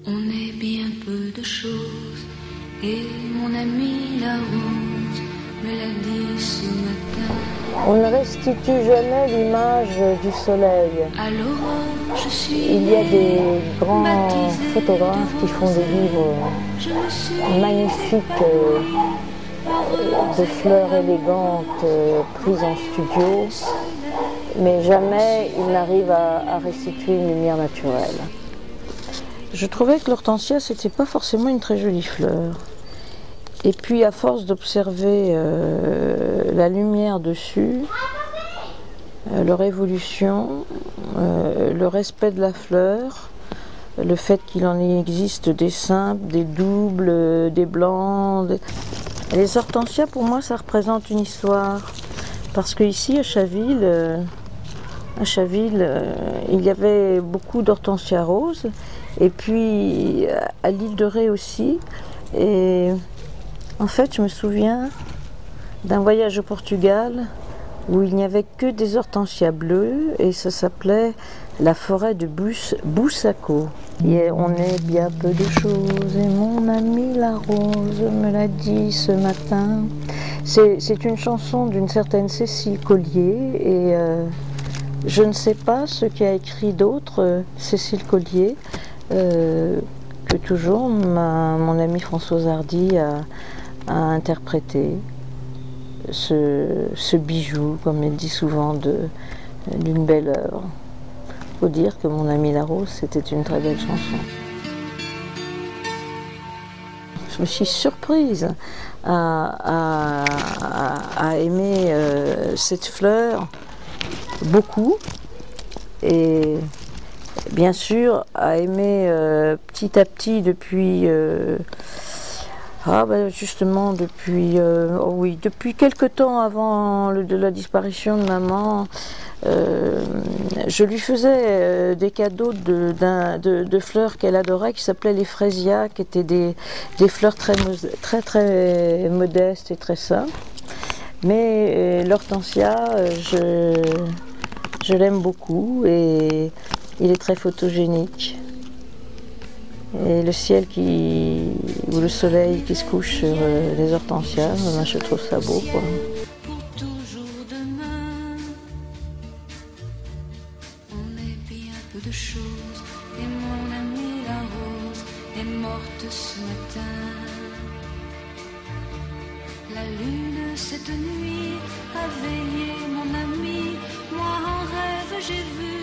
On est bien peu de choses, et mon ami la rose me l'a dit ce matin. On ne restitue jamais l'image du soleil. À l'aurore, je suis Il y a des grands baptisée photographes qui font des livres magnifiques de fleurs élégantes prises en studio, mais jamais ils n'arrivent à restituer une lumière naturelle. Je trouvais que l'hortensia, c'était pas forcément une très jolie fleur. Et puis, à force d'observer la lumière dessus, leur évolution, le respect de la fleur, le fait qu'il en existe des simples, des doubles, des blancs. Les hortensias, pour moi, ça représente une histoire. Parce qu'ici, à Chaville, il y avait beaucoup d'hortensias roses. Et puis, à l'île de Ré aussi. Et en fait, je me souviens d'un voyage au Portugal où il n'y avait que des hortensias bleues et ça s'appelait la forêt de Boussaco. Et on est bien peu de choses et mon ami la rose me l'a dit ce matin. C'est une chanson d'une certaine Cécile Collier et je ne sais pas ce qu'a écrit d'autre Cécile Collier que toujours mon amie Françoise Hardy a interprété ce bijou, comme elle dit souvent, d'une belle œuvre. Il faut dire que mon ami la rose, c'était une très belle chanson. Je me suis surprise à aimer cette fleur beaucoup et bien sûr à aimer petit à petit depuis justement depuis depuis quelque temps avant de la disparition de maman, je lui faisais des cadeaux de fleurs qu'elle adorait, qui s'appelaient les fraisias, qui étaient des fleurs très modestes et très simples. Mais l'hortensia, je l'aime beaucoup et il est très photogénique. Et le ciel ou le soleil qui se couche sur les hortensias, moi je trouve ça beau, quoi. Pour toujours demain, on est bien peu de choses, et mon amie la rose est morte ce matin. La lune cette nuit a veillé mon ami, moi en rêve j'ai vu